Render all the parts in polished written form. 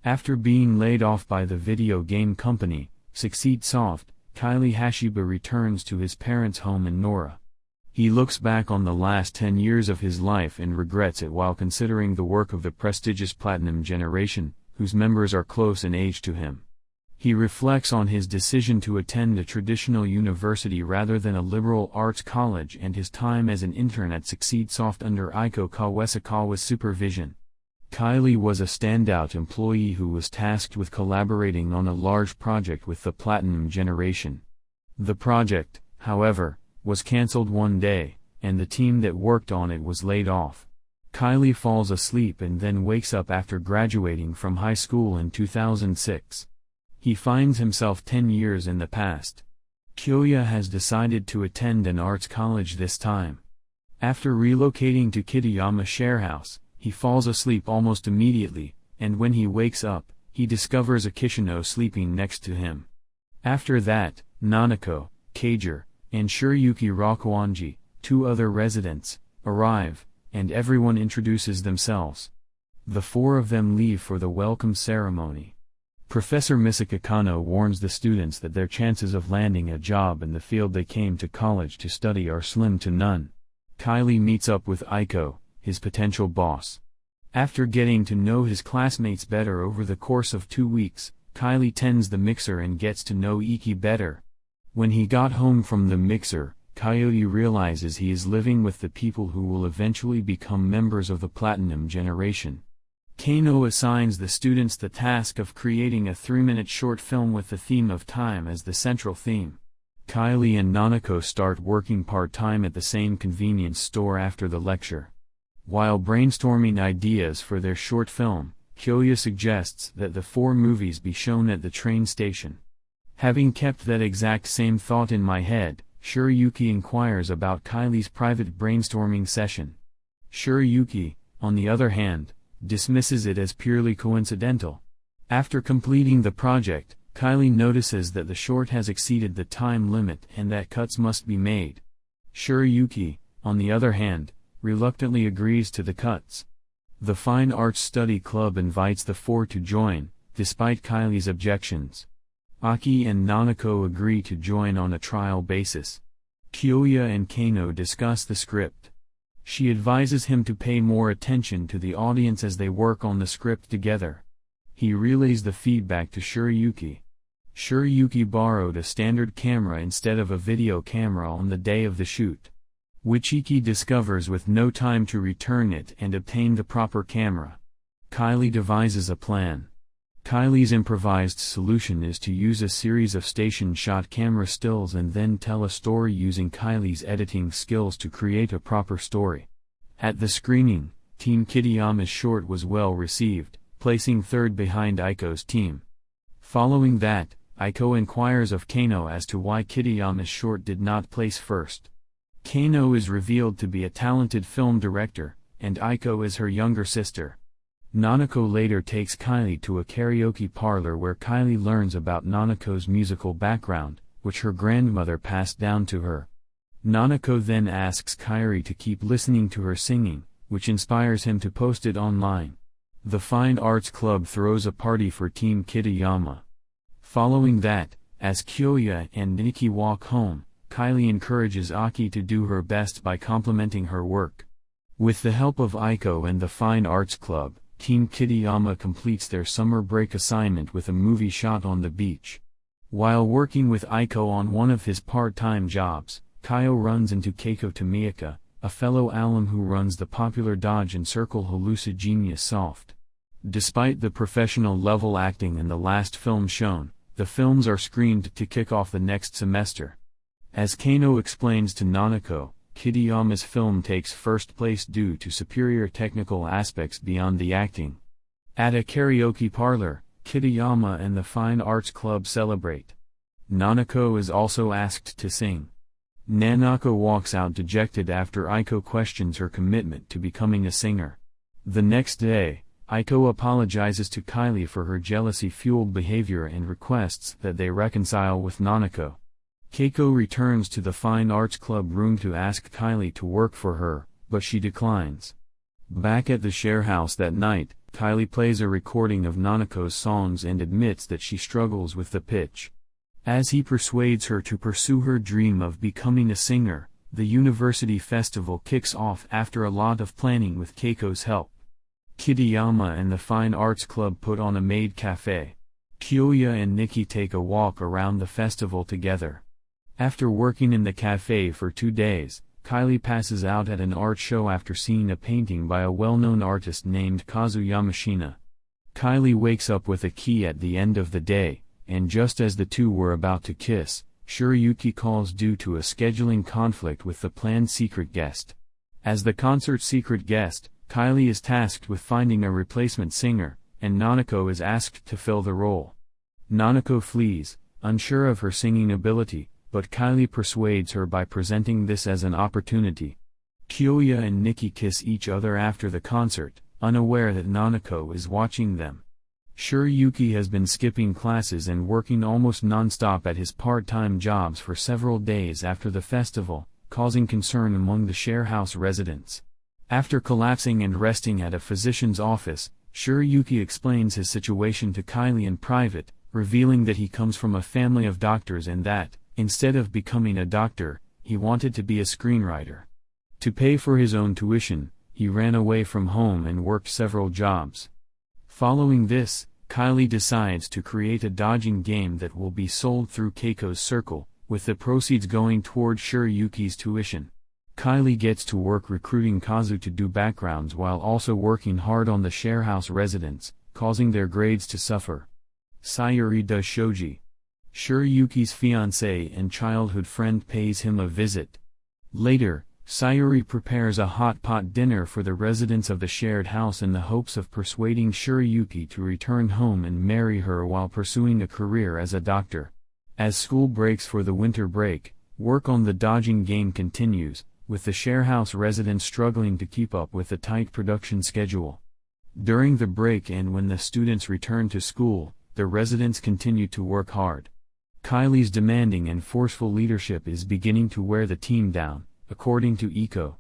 After being laid off by the video game company, Succeed Soft, Kylie Hashiba returns to his parents' home in Nora. He looks back on the last 10 years of his life and regrets it while considering the work of the prestigious Platinum Generation, whose members are close in age to him. He reflects on his decision to attend a traditional university rather than a liberal arts college and his time as an intern at Succeed Soft under Aiko Kawasakawa's supervision. Kylie was a standout employee who was tasked with collaborating on a large project with the Platinum Generation. The project, however, was cancelled one day, and the team that worked on it was laid off. Kylie falls asleep and then wakes up after graduating from high school in 2006. He finds himself 10 years in the past. Kyoya has decided to attend an arts college this time. After relocating to Kitayama Sharehouse, he falls asleep almost immediately, and when he wakes up, he discovers Akishino sleeping next to him. After that, Nanako, Keijer, and Shiryuki Rakuanji, 2 other residents, arrive, and everyone introduces themselves. The 4 of them leave for the welcome ceremony. Professor Misaka Kano warns the students that their chances of landing a job in the field they came to college to study are slim to none. Kylie meets up with Aiko, his potential boss. After getting to know his classmates better over the course of 2 weeks, Kylie tends the mixer and gets to know Iki better. When he got home from the mixer, Coyote realizes he is living with the people who will eventually become members of the Platinum Generation. Kano assigns the students the task of creating a 3-minute short film with the theme of time as the central theme. Kylie and Nanako start working part-time at the same convenience store after the lecture. While brainstorming ideas for their short film, Kyoya suggests that the 4 movies be shown at the train station. Having kept that exact same thought in my head, Shiryuki inquires about Kylie's private brainstorming session. Shiryuki, on the other hand, dismisses it as purely coincidental. After completing the project, Kylie notices that the short has exceeded the time limit and that cuts must be made. Shiryuki, on the other hand, reluctantly agrees to the cuts. The Fine Arts Study Club invites the 4 to join, despite Kylie's objections. Aki and Nanako agree to join on a trial basis. Kyoya and Kano discuss the script. She advises him to pay more attention to the audience as they work on the script together. He relays the feedback to Shiryuki. Shiryuki borrowed a standard camera instead of a video camera on the day of the shoot, which Iki discovers with no time to return it and obtain the proper camera. Kylie devises a plan. Kylie's improvised solution is to use a series of station-shot camera stills and then tell a story using Kylie's editing skills to create a proper story. At the screening, Team Kitayama's short was well received, placing 3rd behind Aiko's team. Following that, Aiko inquires of Kano as to why Kitayama's short did not place 1st. Kano is revealed to be a talented film director, and Aiko is her younger sister. Nanako later takes Kylie to a karaoke parlor where Kylie learns about Nanako's musical background, which her grandmother passed down to her. Nanako then asks Kylie to keep listening to her singing, which inspires him to post it online. The Fine Arts Club throws a party for Team Kitayama. Following that, as Kyoya and Nikki walk home, Kylie encourages Aki to do her best by complimenting her work. With the help of Aiko and the Fine Arts Club, Team Kitayama completes their summer break assignment with a movie shot on the beach. While working with Aiko on one of his part-time jobs, Kaio runs into Keiko Tomiyaka, a fellow alum who runs the popular Dodge and Circle Hallucigenius Soft. Despite the professional level acting in the last film shown, the films are screened to kick off the next semester. As Kano explains to Nanako, Kitayama's film takes 1st place due to superior technical aspects beyond the acting. At a karaoke parlor, Kitayama and the Fine Arts Club celebrate. Nanako is also asked to sing. Nanako walks out dejected after Aiko questions her commitment to becoming a singer. The next day, Aiko apologizes to Kylie for her jealousy-fueled behavior and requests that they reconcile with Nanako. Keiko returns to the Fine Arts Club room to ask Kylie to work for her, but she declines. Back at the share house that night, Kylie plays a recording of Nanako's songs and admits that she struggles with the pitch. As he persuades her to pursue her dream of becoming a singer, the university festival kicks off after a lot of planning with Keiko's help. Kitayama and the Fine Arts Club put on a maid cafe. Kyoya and Nikki take a walk around the festival together. After working in the cafe for 2 days, Kylie passes out at an art show after seeing a painting by a well-known artist named Kazu Yamashina. Kylie wakes up with a key at the end of the day, and just as the two were about to kiss, Shirayuki calls due to a scheduling conflict with the planned secret guest. As the concert's secret guest, Kylie is tasked with finding a replacement singer, and Nanako is asked to fill the role. Nanako flees, unsure of her singing ability, but Kylie persuades her by presenting this as an opportunity. Kyoya and Nikki kiss each other after the concert, unaware that Nanako is watching them. Shirayuki has been skipping classes and working almost non-stop at his part-time jobs for several days after the festival, causing concern among the share house residents. After collapsing and resting at a physician's office, Shirayuki explains his situation to Kylie in private, revealing that he comes from a family of doctors and that, instead of becoming a doctor, he wanted to be a screenwriter. To pay for his own tuition, he ran away from home and worked several jobs. Following this, Kylie decides to create a dodging game that will be sold through Keiko's circle, with the proceeds going toward Shirayuki's tuition. Kylie gets to work recruiting Kazu to do backgrounds while also working hard on the sharehouse residents, causing their grades to suffer. Sayuri does shoji. Shirayuki's fiancée and childhood friend pays him a visit. Later, Sayuri prepares a hot pot dinner for the residents of the shared house in the hopes of persuading Shirayuki to return home and marry her while pursuing a career as a doctor. As school breaks for the winter break, work on the dodging game continues, with the sharehouse residents struggling to keep up with the tight production schedule. During the break and when the students return to school, the residents continue to work hard. Kylie's demanding and forceful leadership is beginning to wear the team down, according to Iko.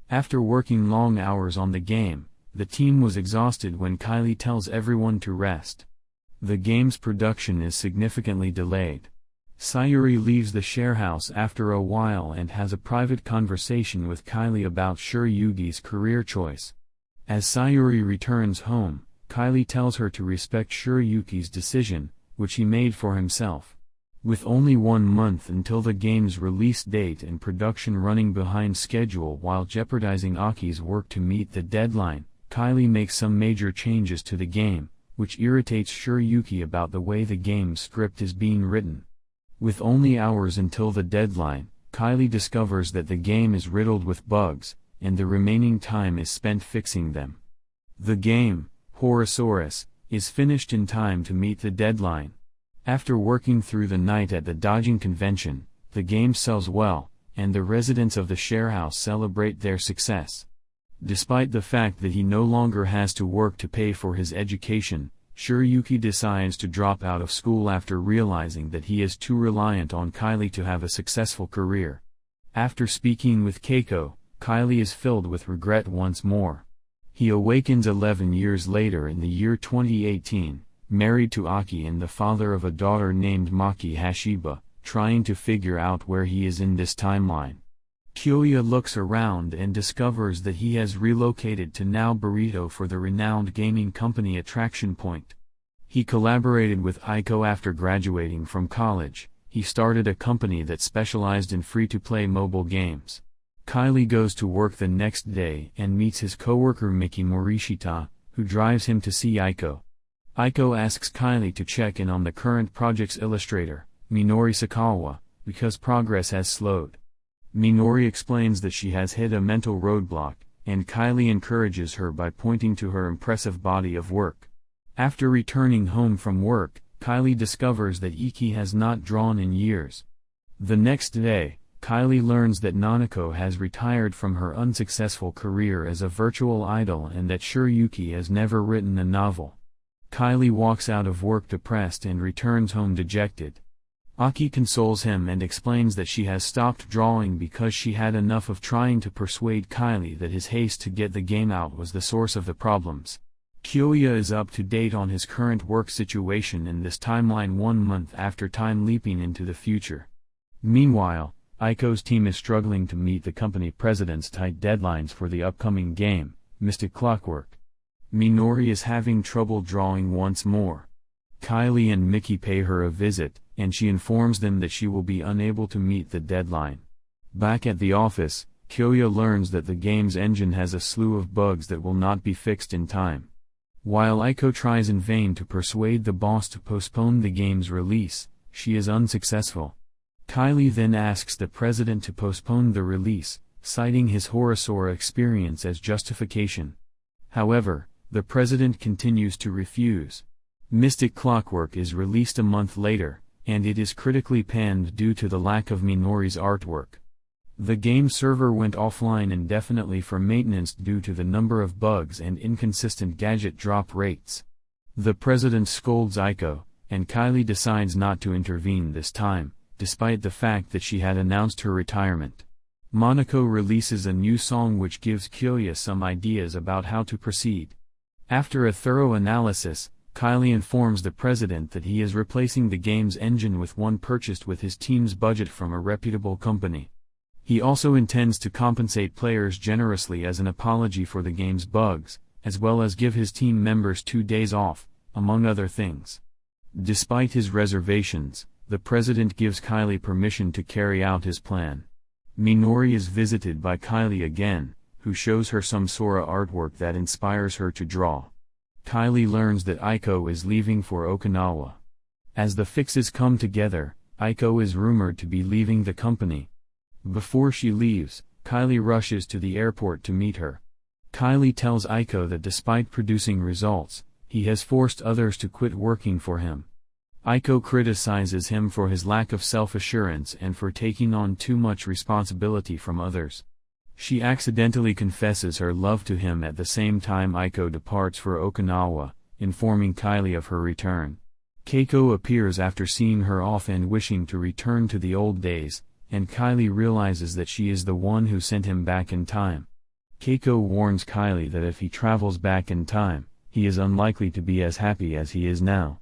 After working long hours on the game, the team was exhausted when Kylie tells everyone to rest. The game's production is significantly delayed. Sayuri leaves the sharehouse after a while and has a private conversation with Kylie about Shirayuki's career choice. As Sayuri returns home, Kylie tells her to respect Shirayuki's decision, which he made for himself. With only 1 month until the game's release date and production running behind schedule while jeopardizing Aki's work to meet the deadline, Kylie makes some major changes to the game, which irritates Shirayuki about the way the game's script is being written. With only hours until the deadline, Kylie discovers that the game is riddled with bugs, and the remaining time is spent fixing them. The game, Horosaurus, is finished in time to meet the deadline. After working through the night at the dodging convention, the game sells well, and the residents of the sharehouse celebrate their success. Despite the fact that he no longer has to work to pay for his education, Shirayuki decides to drop out of school after realizing that he is too reliant on Kylie to have a successful career. After speaking with Keiko, Kylie is filled with regret once more. He awakens 11 years later in the year 2018, married to Aki and the father of a daughter named Maki Hashiba, trying to figure out where he is in this timeline. Kyoya looks around and discovers that he has relocated to Now Burrito for the renowned gaming company Attraction Point. He collaborated with Aiko after graduating from college. He started a company that specialized in free-to-play mobile games. Kylie goes to work the next day and meets his coworker Miki Morishita, who drives him to see Aiko. Aiko asks Kylie to check in on the current project's illustrator, Minori Sakawa, because progress has slowed. Minori explains that she has hit a mental roadblock, and Kylie encourages her by pointing to her impressive body of work. After returning home from work, Kylie discovers that Iki has not drawn in years. The next day, Kylie learns that Nanako has retired from her unsuccessful career as a virtual idol and that Shirayuki has never written a novel. Kylie walks out of work depressed and returns home dejected. Aki consoles him and explains that she has stopped drawing because she had enough of trying to persuade Kylie that his haste to get the game out was the source of the problems. Kyoya is up to date on his current work situation in this timeline 1 month after time leaping into the future. Meanwhile, Aiko's team is struggling to meet the company president's tight deadlines for the upcoming game, Mystic Clockwork. Minori is having trouble drawing once more. Kylie and Mickey pay her a visit, and she informs them that she will be unable to meet the deadline. Back at the office, Kyoya learns that the game's engine has a slew of bugs that will not be fixed in time. While Aiko tries in vain to persuade the boss to postpone the game's release, she is unsuccessful. Kylie then asks the president to postpone the release, citing his Horosora experience as justification. However, the president continues to refuse. Mystic Clockwork is released a month later, and it is critically panned due to the lack of Minori's artwork. The game server went offline indefinitely for maintenance due to the number of bugs and inconsistent gadget drop rates. The president scolds Aiko, and Kylie decides not to intervene this time, despite the fact that she had announced her retirement. Monaco releases a new song which gives Kyoya some ideas about how to proceed. After a thorough analysis, Kylie informs the president that he is replacing the game's engine with one purchased with his team's budget from a reputable company. He also intends to compensate players generously as an apology for the game's bugs, as well as give his team members 2 days off, among other things. Despite his reservations, the president gives Kylie permission to carry out his plan. Minori is visited by Kylie again, who shows her some Sora artwork that inspires her to draw. Kylie learns that Aiko is leaving for Okinawa. As the fixes come together, Aiko is rumored to be leaving the company. Before she leaves, Kylie rushes to the airport to meet her. Kylie tells Aiko that despite producing results, he has forced others to quit working for him. Aiko criticizes him for his lack of self-assurance and for taking on too much responsibility from others. She accidentally confesses her love to him at the same time Aiko departs for Okinawa, informing Kylie of her return. Keiko appears after seeing her off and wishing to return to the old days, and Kylie realizes that she is the one who sent him back in time. Keiko warns Kylie that if he travels back in time, he is unlikely to be as happy as he is now.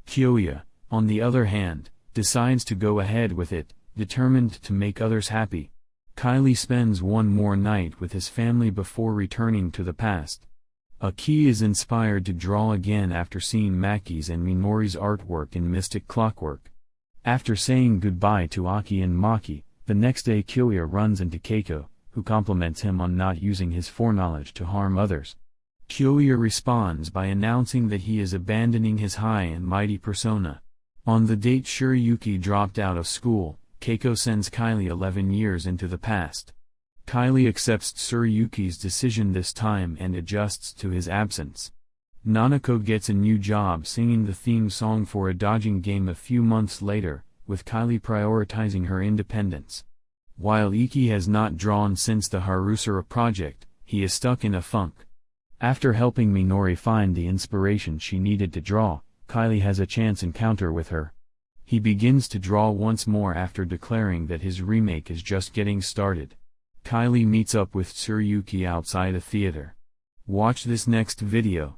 Kyoya, on the other hand, decides to go ahead with it, determined to make others happy. Kylie spends one more night with his family before returning to the past. Aki is inspired to draw again after seeing Maki's and Minori's artwork in Mystic Clockwork. After saying goodbye to Aki and Maki, the next day Kyoya runs into Keiko, who compliments him on not using his foreknowledge to harm others. Kyoya responds by announcing that he is abandoning his high and mighty persona. On the date Shiryuki dropped out of school, Keiko sends Kylie 11 years into the past. Kylie accepts Shiryuki's decision this time and adjusts to his absence. Nanako gets a new job singing the theme song for a dodging game a few months later, with Kylie prioritizing her independence. While Iki has not drawn since the Harusura project, he is stuck in a funk. After helping Minori find the inspiration she needed to draw, Kylie has a chance encounter with her. He begins to draw once more after declaring that his remake is just getting started. Kylie meets up with Tsuruyuki outside a theater. Watch this next video.